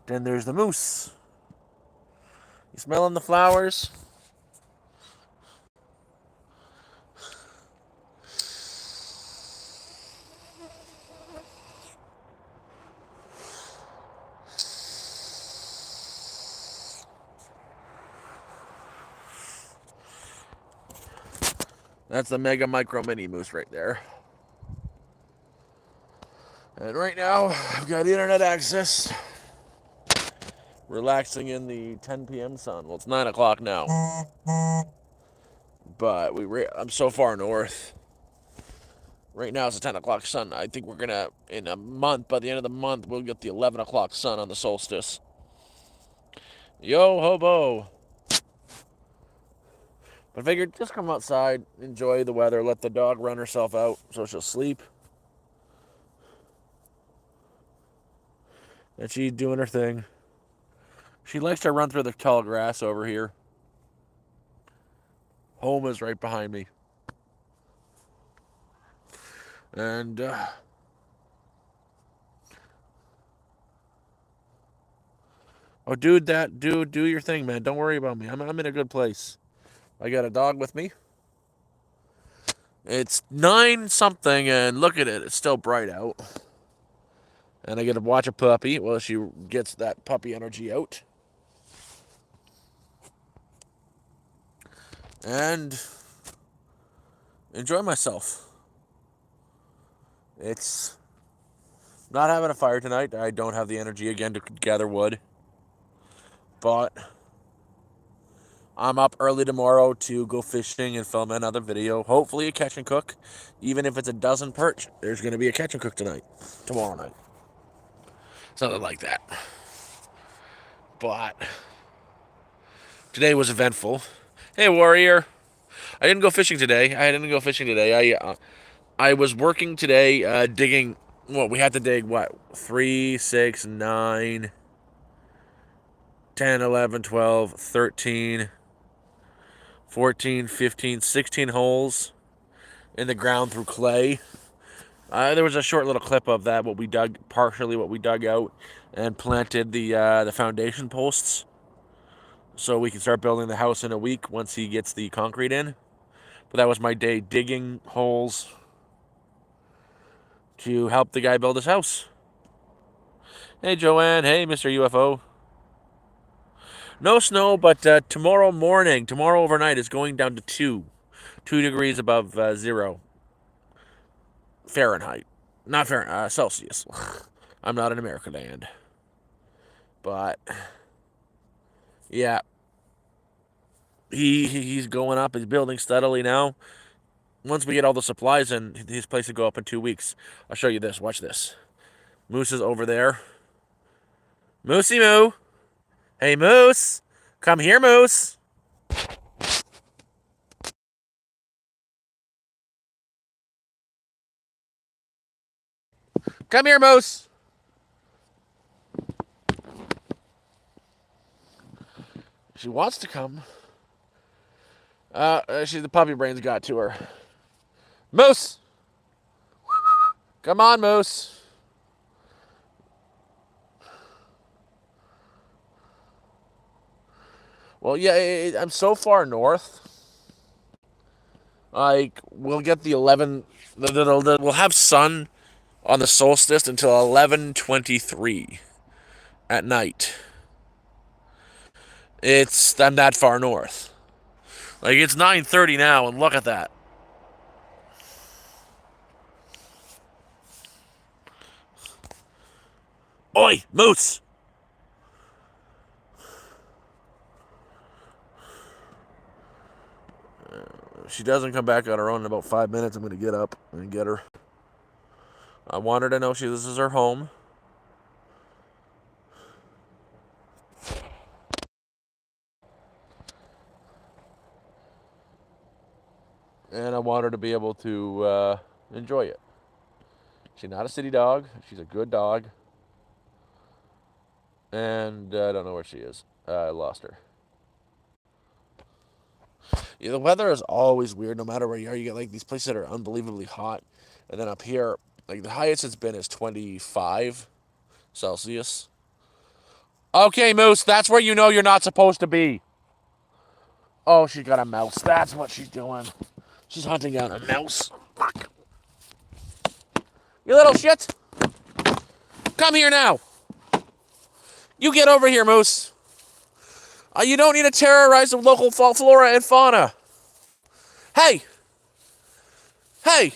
Then there's the moose. You smelling the flowers? That's the Mega Micro Mini Moose right there. And right now, I've got internet access. Relaxing in the 10 p.m. sun. Well, it's 9 o'clock now. But I'm so far north. Right now it's a 10 o'clock sun. I think we're going to, in a month, by the end of the month, we'll get the 11 o'clock sun on the solstice. Yo, hobo. But I figured just come outside, enjoy the weather, let the dog run herself out so she'll sleep. And she's doing her thing. She likes to run through the tall grass over here. Home is right behind me. And, oh, dude, do your thing, man. Don't worry about me. I'm in a good place. I got a dog with me. It's 9 something, and look at it. It's still bright out. And I get to watch a puppy while she gets that puppy energy out. And enjoy myself. It's not having a fire tonight. I don't have the energy again to gather wood. But I'm up early tomorrow to go fishing and film another video. Hopefully a catch and cook. Even if it's a dozen perch, there's going to be a catch and cook tomorrow night. Something like that. But today was eventful. Hey, warrior. I didn't go fishing today. I was working today, digging. Well, we had to dig what? 3, 6, 9, 10, 11, 12, 13, 14, 15, 16 holes in the ground through clay. There was a short little clip of that, partially what we dug out, and planted the foundation posts, so we can start building the house in a week once he gets the concrete in. But that was my day, digging holes to help the guy build his house. Hey, Joanne. Hey, Mr. UFO. No snow, but tomorrow overnight, is going down to 2 degrees above 0 Fahrenheit. Not Fahrenheit, Celsius. I'm not in America land. But, yeah. He's going up. He's building steadily now. Once we get all the supplies in, his place will go up in 2 weeks. I'll show you this. Watch this. Moose is over there. Moosey Moo. Hey, Moose. Come here, Moose. Come here, Moose. She wants to come. The puppy brain's got to her. Moose! Come on, Moose. Well, yeah, I'm so far north. Like, we'll get the 11. We'll have sun on the solstice until 11:23 at night. I'm that far north. Like, it's 9:30 now, and look at that. Oi, Moose! If she doesn't come back on her own in about 5 minutes, I'm going to get up and get her. I want her to know this is her home. And I want her to be able to enjoy it. She's not a city dog. She's a good dog. And I don't know where she is. I lost her. Yeah, the weather is always weird no matter where you are. You get like these places that are unbelievably hot. And then up here, like the highest it's been is 25 Celsius. Okay, Moose, that's where you know you're not supposed to be. Oh, she got a mouse. That's what she's doing. She's hunting down a mouse. Fuck. You little shit. Come here now. You get over here, Moose. You don't need to terrorize the local flora and fauna. Hey. Hey.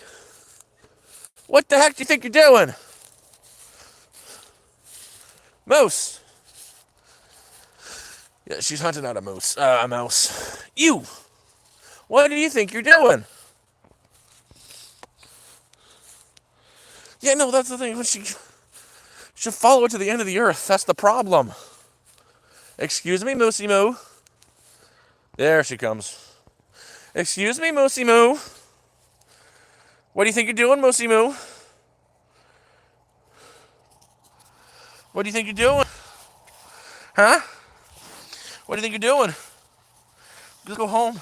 What the heck do you think you're doing? Moose. Yeah, she's hunting out a moose. A mouse. You. What do you think you're doing? Yeah, no, that's the thing. She should follow it to the end of the earth. That's the problem. Excuse me, Moosey Moo. There she comes. Excuse me, Moosey Moo. What do you think you're doing, Moosey Moo? What do you think you're doing? Huh? What do you think you're doing? Just go home.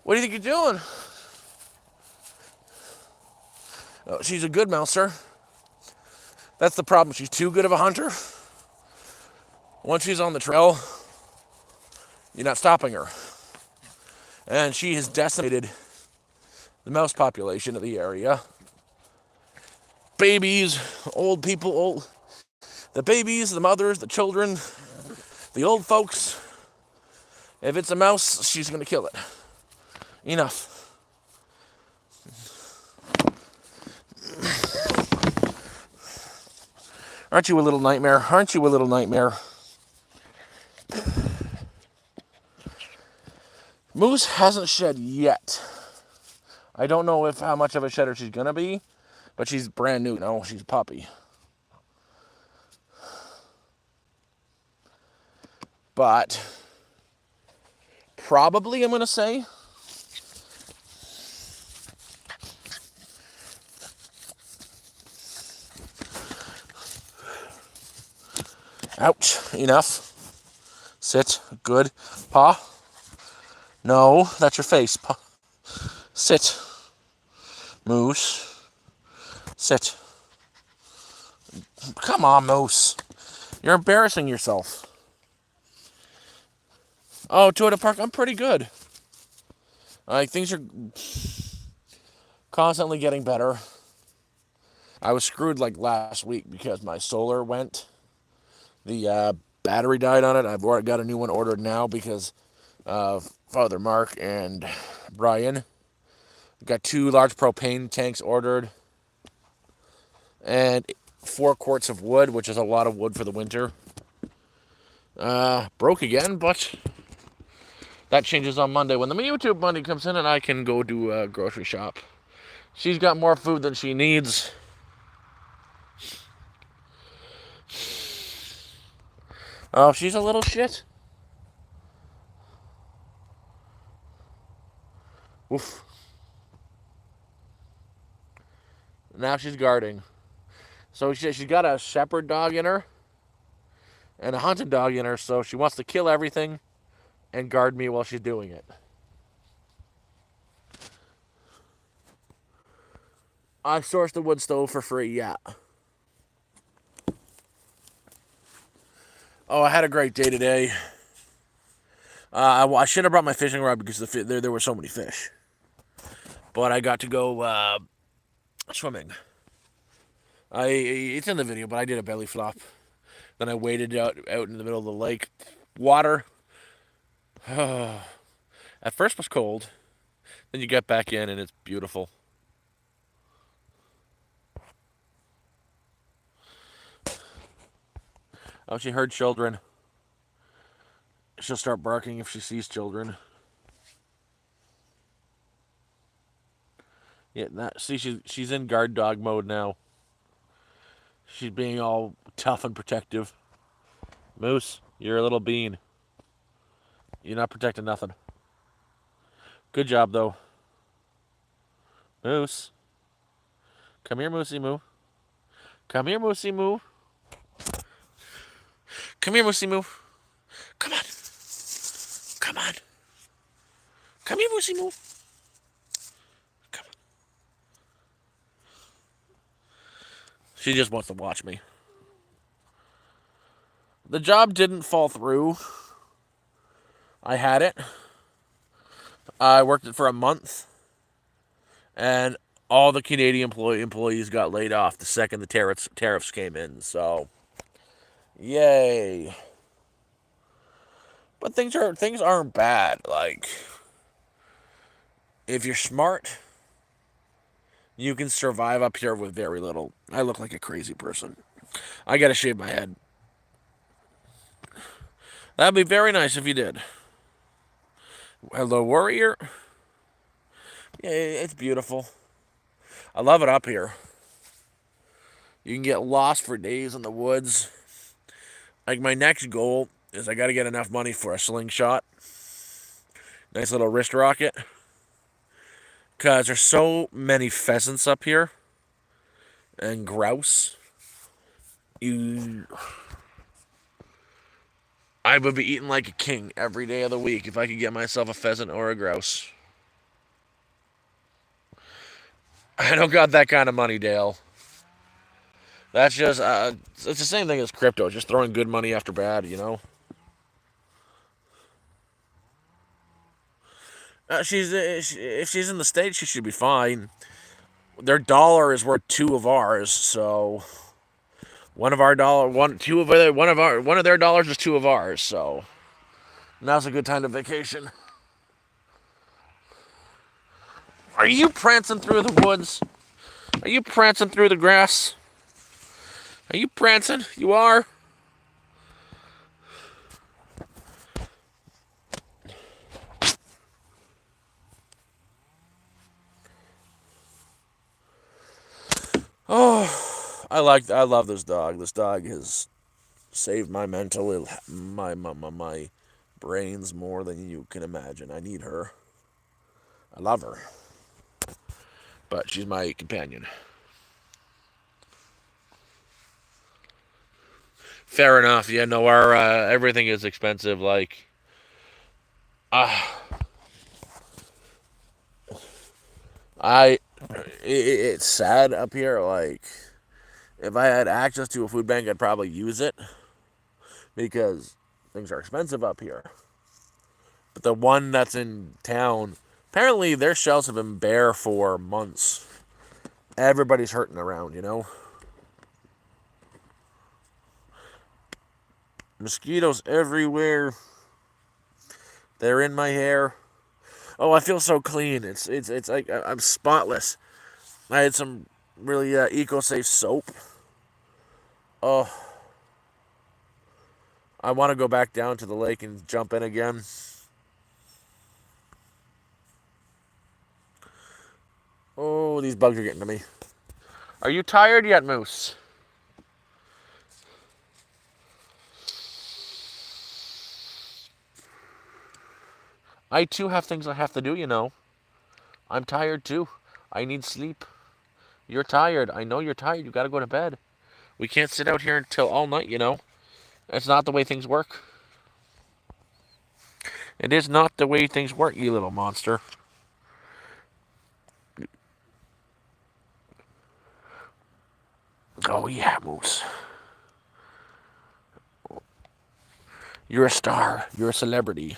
What do you think you're doing? Oh, she's a good mouser. That's the problem. She's too good of a hunter. Once she's on the trail, you're not stopping her. And she has decimated the mouse population of the area. Babies, old people, the babies, the mothers, the children, the old folks. If it's a mouse, she's going to kill it. Enough. Aren't you a little nightmare? Aren't you a little nightmare? Moose hasn't shed yet. I don't know how much of a shedder she's going to be, but she's brand new. No, she's a puppy. But probably, I'm going to say, ouch, enough. Sit, good. Paw. No, that's your face. Paw. Sit. Moose. Sit. Come on, Moose. You're embarrassing yourself. Oh, Toyota Park, I'm pretty good. Things are constantly getting better. I was screwed like last week because my solar went. The battery died on it. I've got a new one ordered now because Father Mark and Brian got 2 large propane tanks ordered and 4 quarts of wood, which is a lot of wood for the winter. Broke again, but that changes on Monday when the YouTube money comes in and I can go do a grocery shop. She's got more food than she needs. Oh, she's a little shit. Oof. Now she's guarding. So she's got a shepherd dog in her and a hunted dog in her, so she wants to kill everything and guard me while she's doing it. I sourced the wood stove for free, yeah. Oh, I had a great day today. I should have brought my fishing rod because there were so many fish. But I got to go swimming. It's in the video, but I did a belly flop. Then I waded out in the middle of the lake. Water. At first was cold. Then you get back in and it's beautiful. Oh, she heard children. She'll start barking if she sees children. Yeah, see, she's in guard dog mode now. She's being all tough and protective. Moose, you're a little bean. You're not protecting nothing. Good job, though. Moose. Come here, Moosey Moo. Come here, Moosey Moo. Come here, Moosey Moo. Come on. Come on. Come here, Moosey Moo. Come on. She just wants to watch me. The job didn't fall through. I had it. I worked it for a month, and all the Canadian employees got laid off the second the tariffs came in. So, yay! But things aren't bad. Like, if you're smart, you can survive up here with very little. I look like a crazy person. I gotta shave my head. That'd be very nice if you did. Hello, warrior. Yeah, it's beautiful. I love it up here. You can get lost for days in the woods. Like, my next goal is I got to get enough money for a slingshot. Nice little wrist rocket. Because there's so many pheasants up here. And grouse. I would be eating like a king every day of the week if I could get myself a pheasant or a grouse. I don't got that kind of money, Dale. That's just, it's the same thing as crypto, just throwing good money after bad, you know? If she's in the States, she should be fine. Their dollar is worth two of ours, so one of our dollar, one of their dollars is two of ours, so now's a good time to vacation. Are you prancing through the woods? Are you prancing through the grass? Are you prancing? You are? Oh, I love this dog. This dog has saved my my brains more than you can imagine. I need her. I love her. But she's my companion. Fair enough. Yeah, no, our everything is expensive. Like, uh, I, it's sad up here. Like, if I had access to a food bank, I'd probably use it because things are expensive up here. But the one that's in town, apparently their shelves have been bare for months. Everybody's hurting around, you know? Mosquitoes everywhere. They're in my hair. Oh, I feel so clean. It's like I'm spotless. I had some really eco-safe soap. Oh, I want to go back down to the lake and jump in again. Oh, these bugs are getting to me. Are you tired yet, Moose? I too have things I have to do, you know. I'm tired too. I need sleep. You're tired. I know you're tired. You gotta go to bed. We can't sit out here until all night, you know. That's not the way things work. It is not the way things work, you little monster. Oh, yeah, Moose. You're a star. You're a celebrity.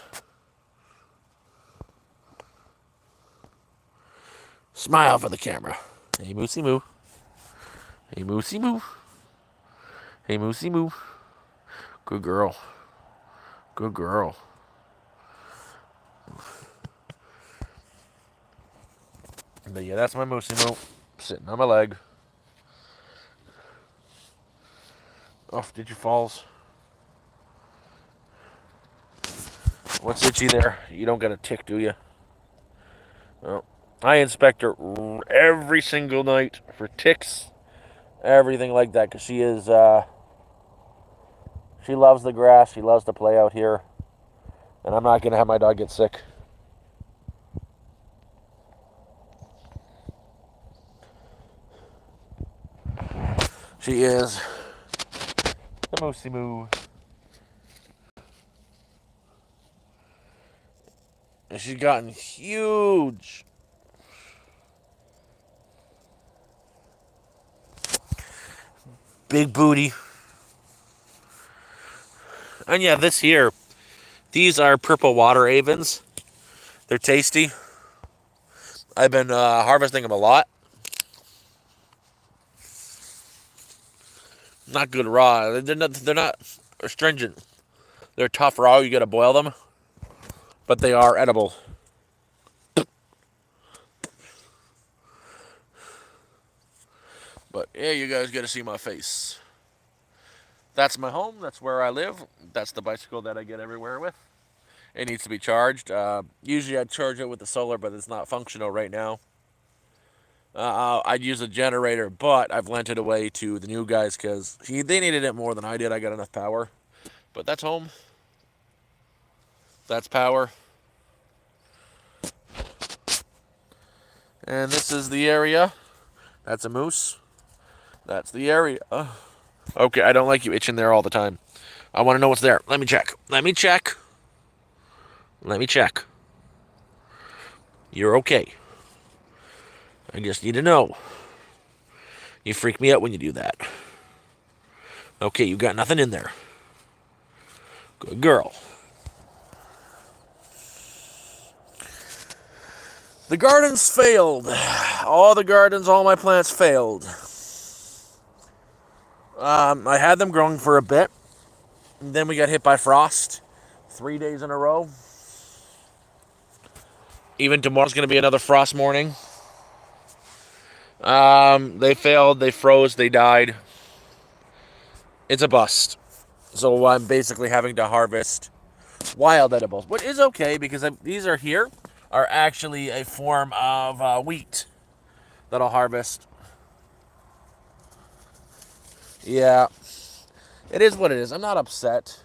Smile for the camera. Hey, Moosey Moo. Hey, Moosey Moo. Hey, Moosey Moo. Good girl. Good girl. But yeah, that's my Moosey Moo. Sitting on my leg. Oh, did you falls? What's itchy there? You don't got a tick, do you? Well, I inspect her every single night for ticks, everything like that, because she loves the grass. She loves to play out here, and I'm not gonna have my dog get sick. She is the Moosey Moo. And she's gotten huge. Big booty. And yeah, this here, these are purple water avens. They're tasty. I've been harvesting them a lot. Not good raw. They're not astringent. They're tough raw. You gotta boil them, but they are edible. But yeah, you guys gotta see my face. That's my home. That's where I live. That's the bicycle that I get everywhere with. It needs to be charged. Usually I'd charge it with the solar, but it's not functional right now. I'd use a generator, but I've lent it away to the new guys because they needed it more than I did. I got enough power. But that's home. That's power. And this is the area. That's a moose. That's the area. Okay, I don't like you itching there all the time. I want to know what's there. Let me check. Let me check. Let me check. You're okay. I just need to know. You freak me out when you do that. Okay, you got nothing in there. Good girl. The gardens failed. All my plants failed. I had them growing for a bit. And then we got hit by frost 3 days in a row. Even tomorrow's going to be another frost morning. They failed, they froze, they died. It's a bust. So I'm basically having to harvest wild edibles, which is okay because these are actually a form of wheat that I'll harvest. Yeah, it is what it is. I'm not upset.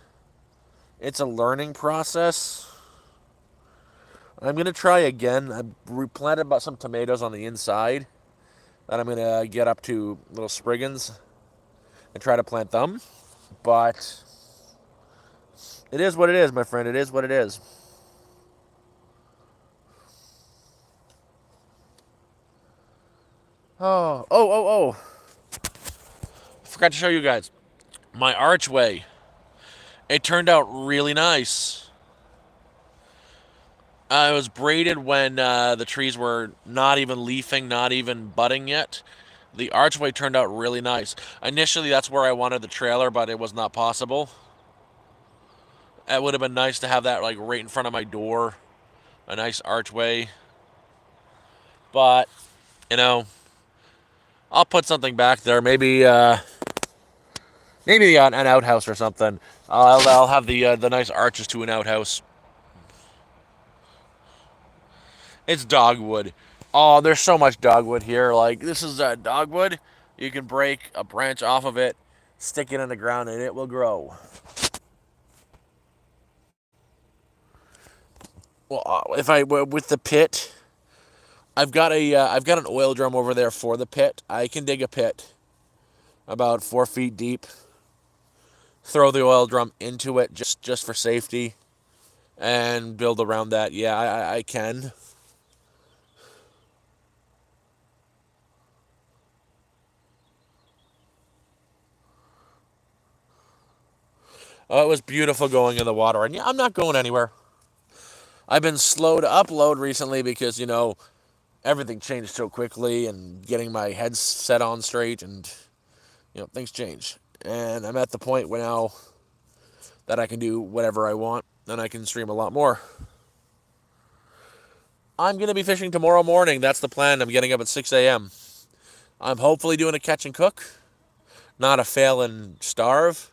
It's a learning process. I'm going to try again. I replanted about some tomatoes on the inside that I'm going to get up to little spriggans and try to plant them. But it is what it is, my friend. It is what it is. Oh. Forgot to show you guys. My archway. It turned out really nice. It was braided when the trees were not even leafing, not even budding yet. The archway turned out really nice. Initially, that's where I wanted the trailer, but it was not possible. It would have been nice to have that like right in front of my door, a nice archway. But you know, I'll put something back there. Maybe an outhouse or something. I'll have the nice arches to an outhouse. It's dogwood. Oh, there's so much dogwood here. Like this is dogwood. You can break a branch off of it, stick it in the ground, and it will grow. Well, if I with the pit, I've got an oil drum over there for the pit. I can dig a pit about 4 feet deep. Throw the oil drum into it just for safety, and build around that. Yeah, I can. Oh, it was beautiful going in the water, and yeah, I'm not going anywhere. I've been slow to upload recently because everything changed so quickly, and getting my head set on straight, and things change. And I'm at the point where now that I can do whatever I want, and I can stream a lot more. I'm gonna be fishing tomorrow morning. That's the plan. I'm getting up at 6 a.m. I'm hopefully doing a catch and cook, not a fail and starve.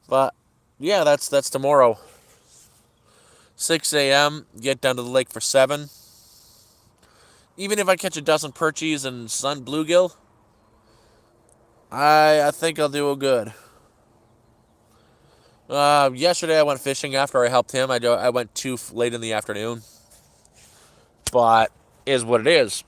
But yeah, that's tomorrow. 6 a.m. Get down to the lake for 7. Even if I catch a dozen perchies and sun bluegill, I think I'll do good. Yesterday I went fishing after I helped him. I went too late in the afternoon, but is what it is.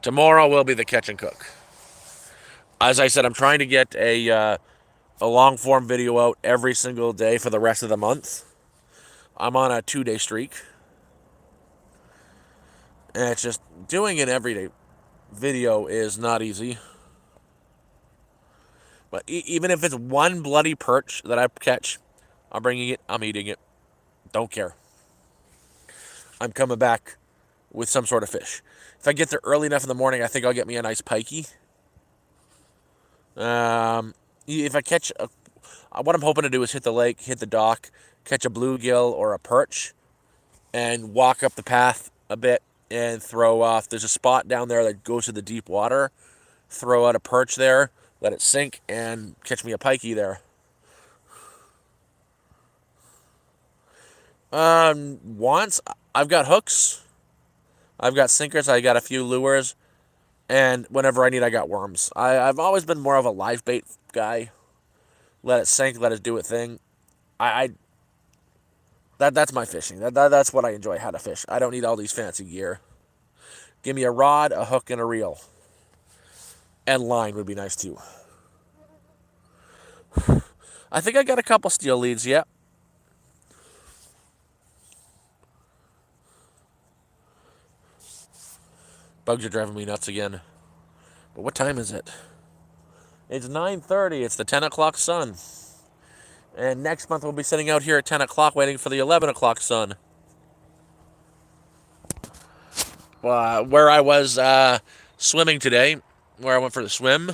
Tomorrow will be the catch and cook. As I said, I'm trying to get a long form video out every single day for the rest of the month. I'm on a 2-day streak, and it's just doing an everyday video is not easy. But even if it's one bloody perch that I catch, I'm bringing it, I'm eating it. Don't care. I'm coming back with some sort of fish. If I get there early enough in the morning, I think I'll get me a nice pikey. If I catch what I'm hoping to do is hit the lake, hit the dock, catch a bluegill or a perch, and walk up the path a bit and throw off. There's a spot down there that goes to the deep water. Throw out a perch there, let it sink, and catch me a pikey there. Once I've got hooks, I've got sinkers, I got a few lures, and whenever I need, I got worms. I've always been more of a live bait guy. Let it sink, let it do its thing. I that's my fishing. That's what I enjoy how to fish. I don't need all these fancy gear. Give me a rod, a hook, and a reel. And line would be nice too. I think I got a couple steel leads, yeah. Bugs are driving me nuts again. But what time is it? It's 9:30. It's the 10 o'clock sun. And next month we'll be sitting out here at 10 o'clock waiting for the 11 o'clock sun. Where I was swimming today, where I went for the swim,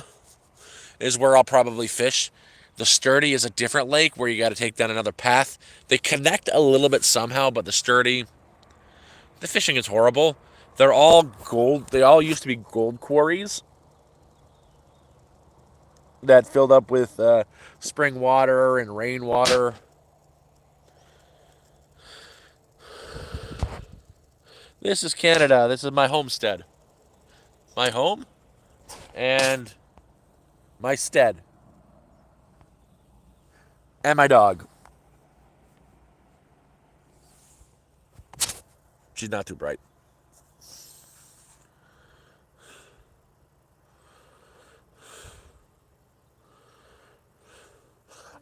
is where I'll probably fish. The Sturdy is a different lake where you got to take down another path. They connect a little bit somehow, but the Sturdy, the fishing is horrible. They're all gold. They all used to be gold quarries that filled up with spring water and rainwater. This is Canada. This is my homestead. My home and my stead. And my dog. She's not too bright.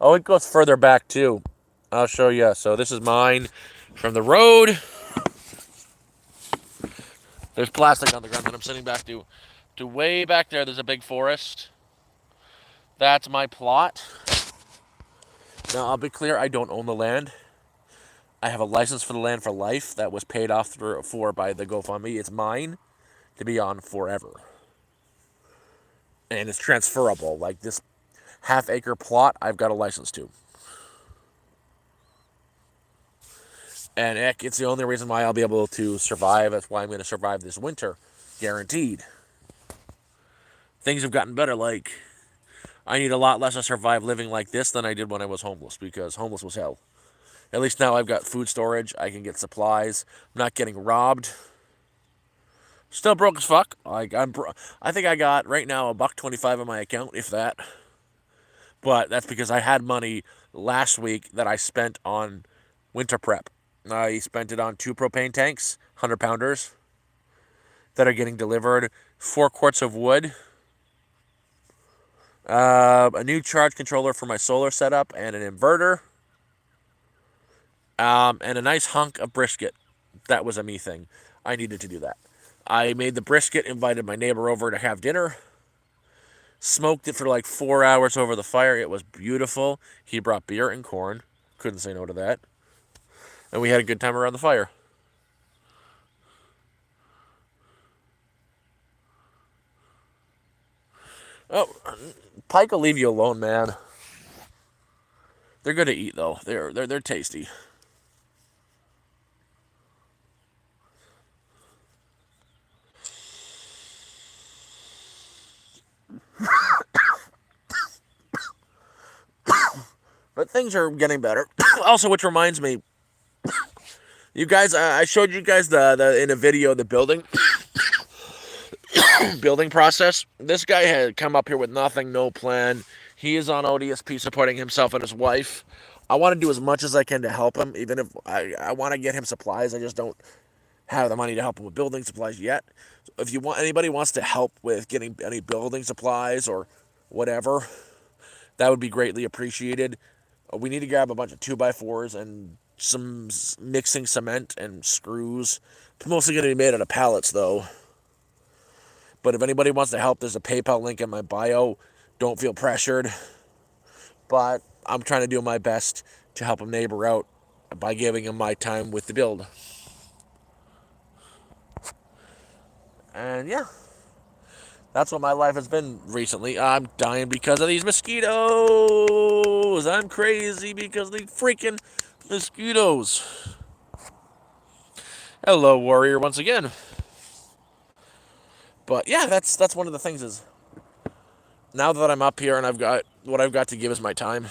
Oh, it goes further back too. I'll show you. So this is mine from the road. There's plastic on the ground that I'm sitting back to. To way back there, there's a big forest. That's my plot. Now, I'll be clear, I don't own the land. I have a license for the land for life that was paid off for by the GoFundMe. It's mine to be on forever. And it's transferable. Like this half-acre plot, I've got a license to. And heck, it's the only reason why I'll be able to survive. That's why I'm going to survive this winter. Guaranteed. Things have gotten better. Like, I need a lot less to survive living like this than I did when I was homeless, because homeless was hell. At least now I've got food storage. I can get supplies. I'm not getting robbed. Still broke as fuck. Like I think I got right now $1.25 on my account, if that. But that's because I had money last week that I spent on winter prep. I spent it on 2 propane tanks, 100-pounders, that are getting delivered, 4 quarts of wood, a new charge controller for my solar setup, and an inverter, and a nice hunk of brisket. That was a me thing. I needed to do that. I made the brisket, invited my neighbor over to have dinner, smoked it for like 4 hours over the fire. It was beautiful. He brought beer and corn. Couldn't say no to that. And we had a good time around the fire. Oh, pike will leave you alone, man. They're good to eat though. They're tasty. But things are getting better. Also, which reminds me, you guys, I showed you guys the in a video the building process. This guy had come up here with nothing, no plan. He is on ODSP supporting himself and his wife. I want to do as much as I can to help him, even if I want to get him supplies. I just don't have the money to help him with building supplies yet. So if you want anybody wants to help with getting any building supplies or whatever, that would be greatly appreciated. We need to grab a bunch of 2x4s and some mixing cement and screws. It's mostly going to be made out of pallets, though. But if anybody wants to help, there's a PayPal link in my bio. Don't feel pressured. But I'm trying to do my best to help a neighbor out by giving him my time with the build. And yeah, that's what my life has been recently. I'm dying because of these mosquitoes. I'm crazy because of the freaking mosquitoes. Hello, warrior, once again. But yeah, that's one of the things is now that I'm up here and I've got what I've got to give is my time,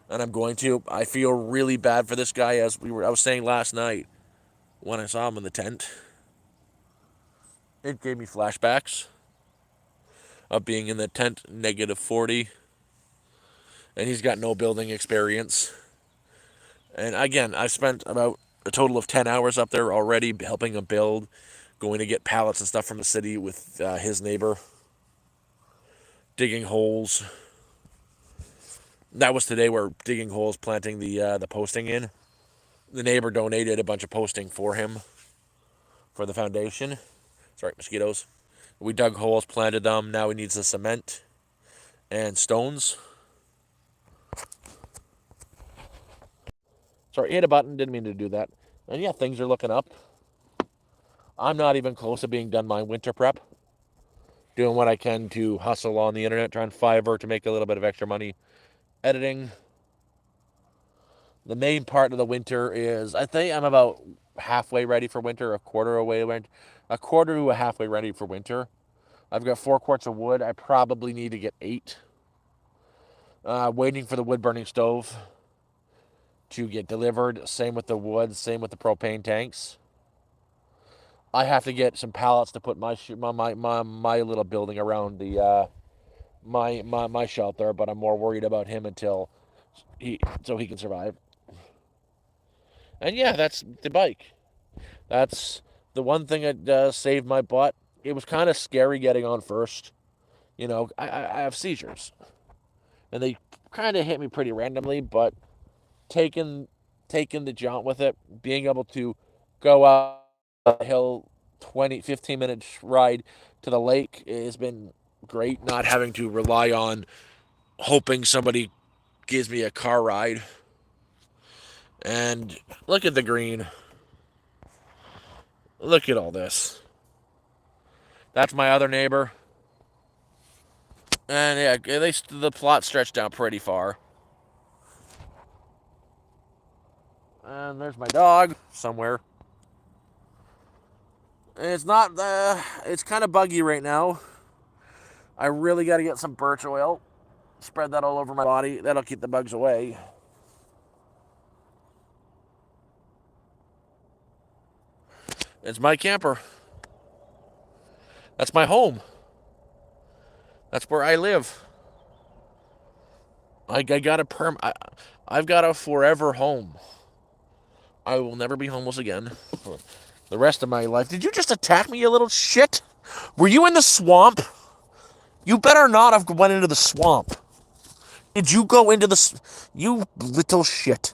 and I'm going to. I feel really bad for this guy, as I was saying last night when I saw him in the tent. It gave me flashbacks of being in the tent, -40, and he's got no building experience. And again, I've spent about a total of 10 hours up there already helping him build, going to get pallets and stuff from the city with his neighbor, digging holes. That was today. We're digging holes, planting the posting in. The neighbor donated a bunch of posting for him for the foundation. Sorry, mosquitoes. We dug holes, planted them. Now he needs the cement and stones. Sorry, hit a button. Didn't mean to do that. And yeah, things are looking up. I'm not even close to being done my winter prep. Doing what I can to hustle on the internet, trying Fiverr to make a little bit of extra money. Editing. The main part of the winter is, I think I'm about halfway ready for winter, a quarter to a halfway ready for winter. I've got 4 quarts of wood. I probably need to get 8. Waiting for the wood burning stove to get delivered. Same with the wood. Same with the propane tanks. I have to get some pallets to put my little building around the my shelter, but I'm more worried about him until he can survive. And yeah, that's the bike. That's the one thing that saved my butt. It was kind of scary getting on first. You know, I have seizures, and they kind of hit me pretty randomly. But taking the jaunt with it, being able to go up a hill, 15 minutes ride to the lake has been great. Not having to rely on hoping somebody gives me a car ride. And look at the green. Look at all this. That's my other neighbor. And yeah, the plot stretched out pretty far. And there's my dog somewhere. It's not, it's kind of buggy right now. I really got to get some birch oil. Spread that all over my body. That'll keep the bugs away. It's my camper. That's my home. That's where I live. I got I've got a forever home. I will never be homeless again for the rest of my life. Did you just attack me, you little shit? Were you in the swamp? You better not have went into the swamp. Did you go into the... You little shit.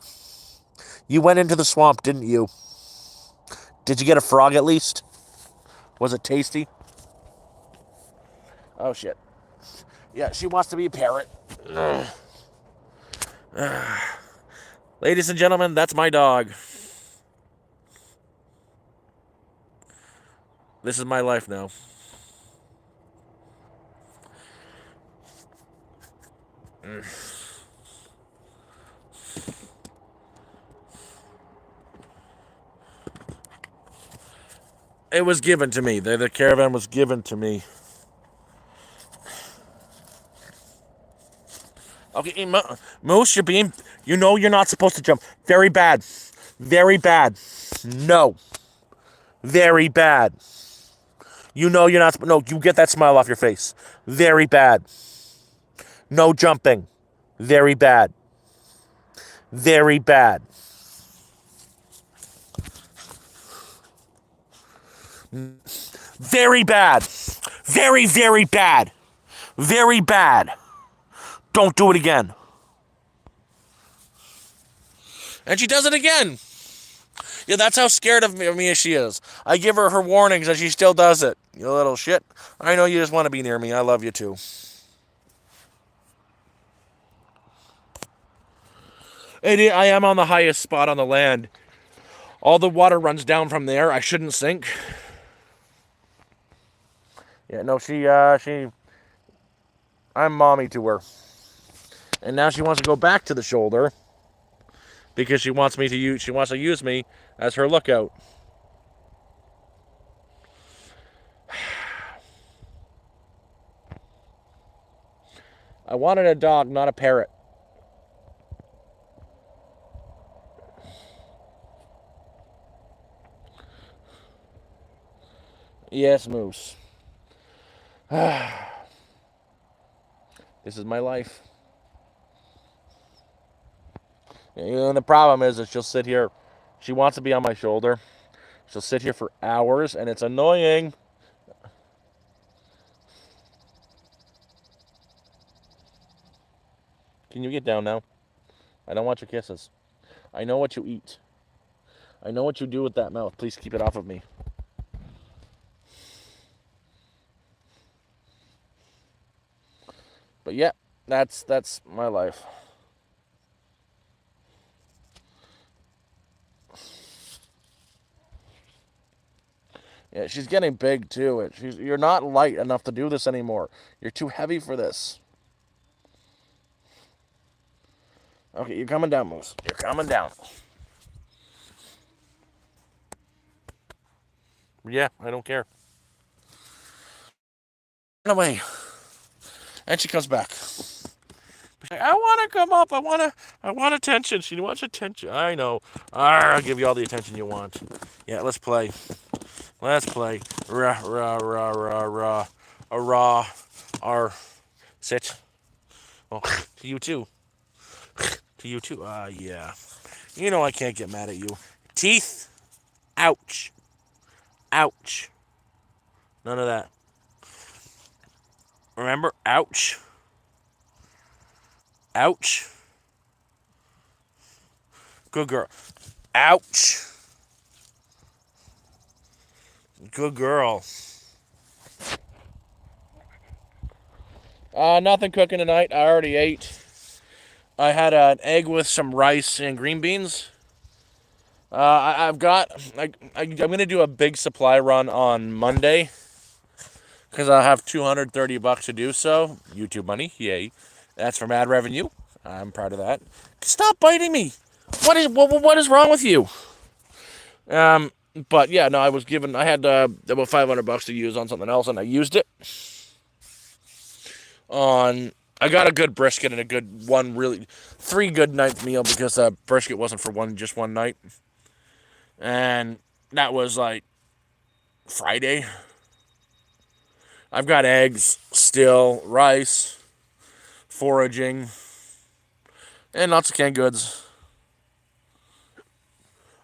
You went into the swamp, didn't you? Did you get a frog at least? Was it tasty? Oh, shit. Yeah, she wants to be a parrot. Ladies and gentlemen, that's my dog. This is my life now. It was given to me. The caravan was given to me. Okay, Moose, you're being... You know you're not supposed to jump. Very bad. Very bad. No. Very bad. You know you're not... No, you get that smile off your face. Very bad. No jumping. Very bad. Very bad. Very bad. Very, very bad. Very bad. Don't do it again. And she does it again. Yeah, that's how scared of me she is. I give her her warnings and she still does it. You little shit. I know you just want to be near me. I love you too. I am on the highest spot on the land. All the water runs down from there. I shouldn't sink. Yeah, no, I'm mommy to her. And now she wants to go back to the shoulder because she wants to use me as her lookout. I wanted a dog, not a parrot. Yes, Moose. This is my life. And the problem is that she'll sit here. She wants to be on my shoulder. She'll sit here for hours, and it's annoying. Can you get down now? I don't want your kisses. I know what you eat. I know what you do with that mouth. Please keep it off of me. But yeah, that's my life. Yeah, she's getting big too. You're not light enough to do this anymore. You're too heavy for this. Okay, you're coming down, Moose. You're coming down. Yeah, I don't care. Run away. And she comes back. Like, I want to come up. I want attention. She wants attention. I know. I'll give you all the attention you want. Yeah, let's play. Let's play. Rah, rah, rah, rah, rah. A raw. R. Sit. Oh, to you too. To you too. Yeah. You know I can't get mad at you. Teeth. Ouch. Ouch. None of that. Remember? Ouch. Ouch. Good girl. Ouch. Good girl. Nothing cooking tonight. I already ate. I had an egg with some rice and green beans. I've got. I'm gonna do a big supply run on Monday because I have $230 to do so. YouTube money, yay! That's from ad revenue. I'm proud of that. Stop biting me. What is wrong with you? But yeah, no, I had about $500 to use on something else, and I used it on. I got a good brisket and a good one, really 3 goodnight meal because brisket wasn't for just one night, and that was like Friday. I've got eggs still, rice, foraging, and lots of canned goods.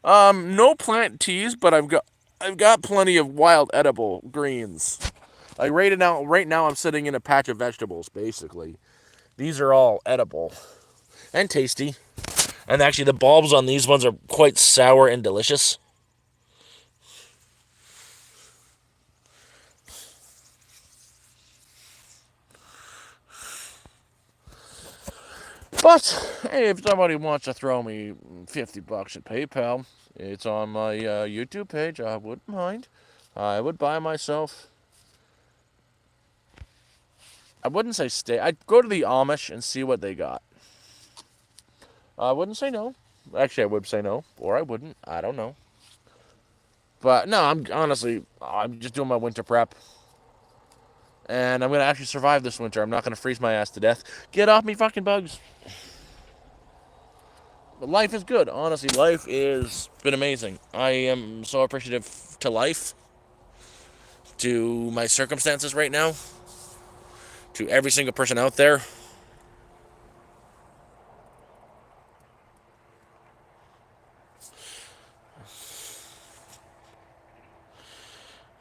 No plant teas, but I've got plenty of wild edible greens. Like right now I'm sitting in a patch of vegetables, basically. These are all edible and tasty. And actually the bulbs on these ones are quite sour and delicious. But hey, if somebody wants to throw me $50 at PayPal, it's on my YouTube page. I wouldn't mind. I would buy myself. I wouldn't say stay. I'd go to the Amish and see what they got. I wouldn't say no. Actually, I would say no, or I wouldn't. I don't know. But no, I'm just doing my winter prep, and I'm gonna actually survive this winter. I'm not gonna freeze my ass to death. Get off me, fucking bugs. But life is good. Honestly, life is been amazing. I am so appreciative to life, to my circumstances right now, to every single person out there.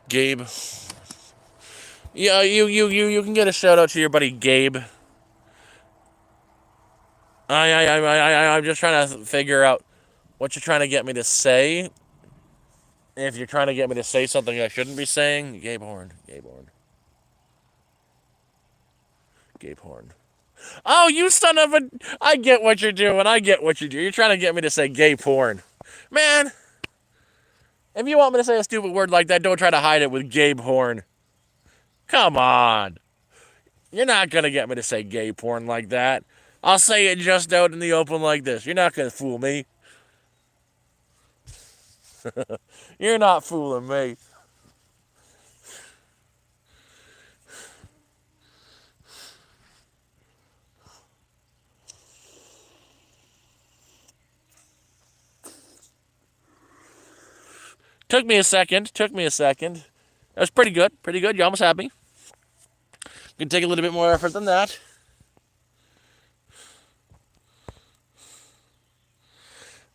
Gabe. Yeah, you can get a shout out to your buddy Gabe. I'm just trying to figure out. what you're trying to get me to say. If you're trying to get me to say something I shouldn't be saying, Gabe Horn. Gabe Horn. Gabe Horn. Oh, you son of a... I get what you're doing. I get what you do. You're trying to get me to say gay porn. Man, if you want me to say a stupid word like that, don't try to hide it with Gabe Horn. Come on. You're not going to get me to say gay porn like that. I'll say it just out in the open like this. You're not going to fool me. You're not fooling me. Took me a second. That was pretty good. Pretty good. You almost had me. Can take a little bit more effort than that.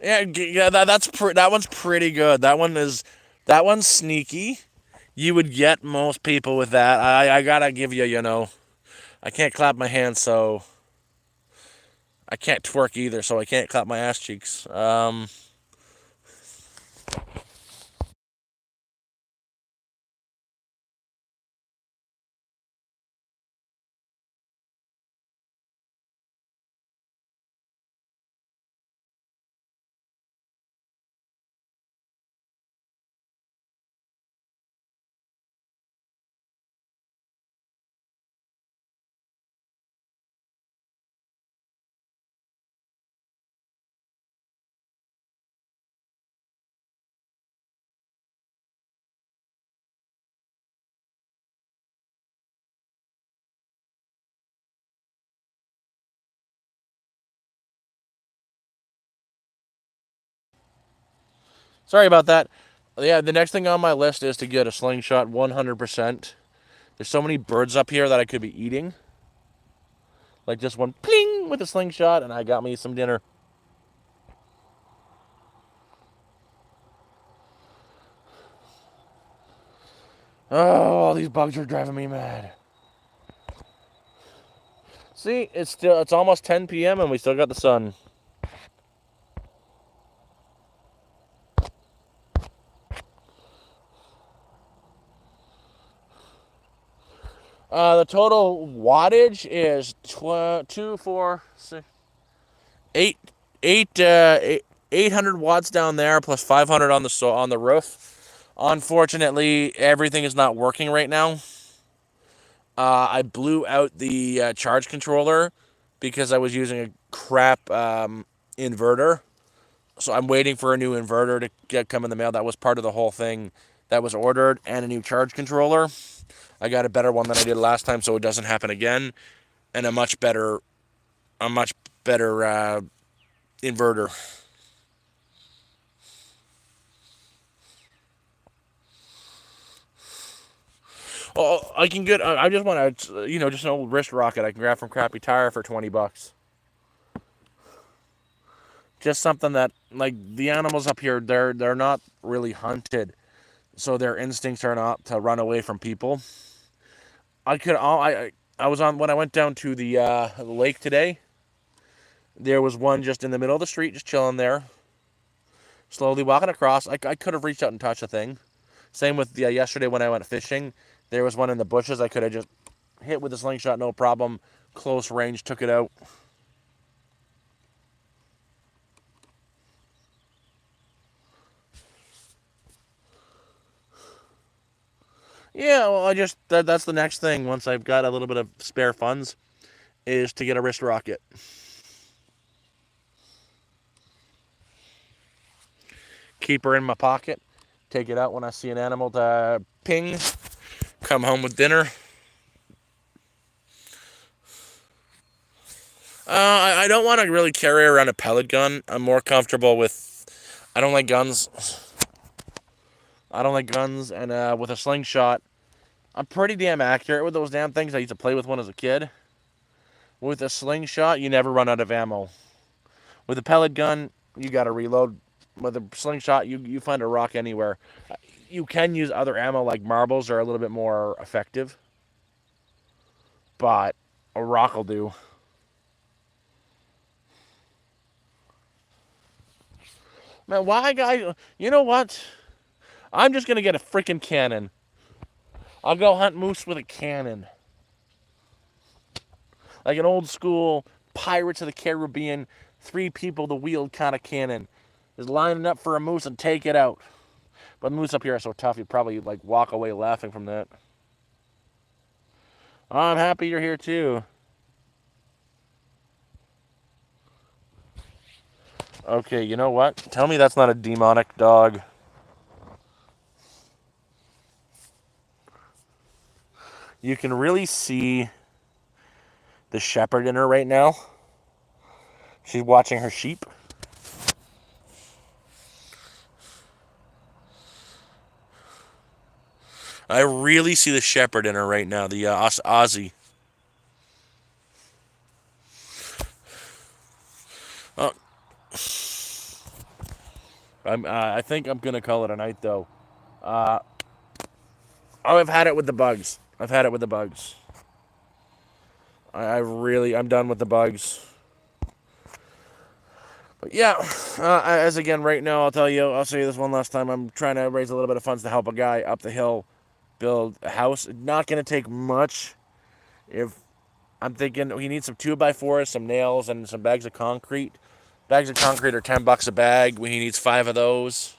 Yeah, that one's pretty good. That one's sneaky. You would get most people with that. I gotta give you, I can't clap my hands, so I can't twerk either, so I can't clap my ass cheeks. Sorry about that. Yeah, the next thing on my list is to get a slingshot 100%. There's so many birds up here that I could be eating. Like just one pling with a slingshot, and I got me some dinner. Oh, all these bugs are driving me mad. See, it's almost 10 p.m. and we still got the sun. The total wattage is 800 watts down there, plus 500 on the roof. Unfortunately, everything is not working right now. I blew out the charge controller because I was using a crap inverter. So I'm waiting for a new inverter to come in the mail. That was part of the whole thing that was ordered, and a new charge controller. I got a better one than I did last time, so it doesn't happen again, and a much better inverter. Oh, I can get. I just want to, just an old wrist rocket I can grab from Crappy Tire for $20. Just something that, like, the animals up here, they're not really hunted, so their instincts are not to run away from people. I was on when I went down to the lake today. There was one just in the middle of the street, just chilling there, slowly walking across. I could have reached out and touched the thing. Same with yesterday when I went fishing. There was one in the bushes. I could have just hit with a slingshot, no problem. Close range, took it out. Yeah, well, that's the next thing. Once I've got a little bit of spare funds, is to get a wrist rocket. Keep her in my pocket. Take it out when I see an animal to ping. Come home with dinner. I don't want to really carry around a pellet gun. I'm more comfortable with. I don't like guns. And with a slingshot, I'm pretty damn accurate with those damn things. I used to play with one as a kid. With a slingshot, you never run out of ammo. With a pellet gun, you got to reload. With a slingshot, you find a rock anywhere. You can use other ammo like marbles are a little bit more effective, but a rock will do. Man, why, guys? You know what? I'm just gonna get a freaking cannon. I'll go hunt moose with a cannon, like an old school Pirates of the Caribbean, 3 people to wield kind of cannon. Just lining up for a moose and take it out. But the moose up here are so tough, you'd probably like walk away laughing from that. I'm happy you're here too. Okay, you know what? Tell me that's not a demonic dog. You can really see the shepherd in her right now. She's watching her sheep. I really see the shepherd in her right now, the Aussie. Oh, I think I'm gonna call it a night though. Uh, I've had it with the bugs. I've had it with the bugs. I'm done with the bugs. But yeah, as again, right now, I'll say this one last time. I'm trying to raise a little bit of funds to help a guy up the hill build a house. Not going to take much. If I'm thinking he needs some 2x4s, some nails, and some bags of concrete. Bags of concrete are $10 a bag. He needs 5 of those.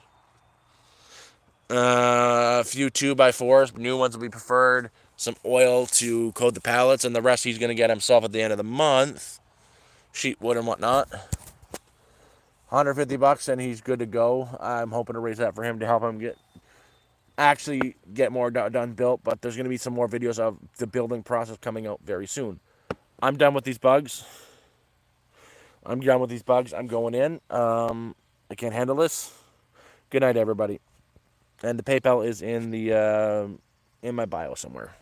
A few 2x4s, new ones will be preferred. Some oil to coat the pallets, and the rest he's going to get himself at the end of the month. Sheet wood and whatnot. $150 and he's good to go. I'm hoping to raise that for him to help him get more done built, but there's going to be some more videos of the building process coming out very soon. I'm done with these bugs. I'm going in. I can't handle this. Good night, everybody. And the PayPal is in my bio somewhere.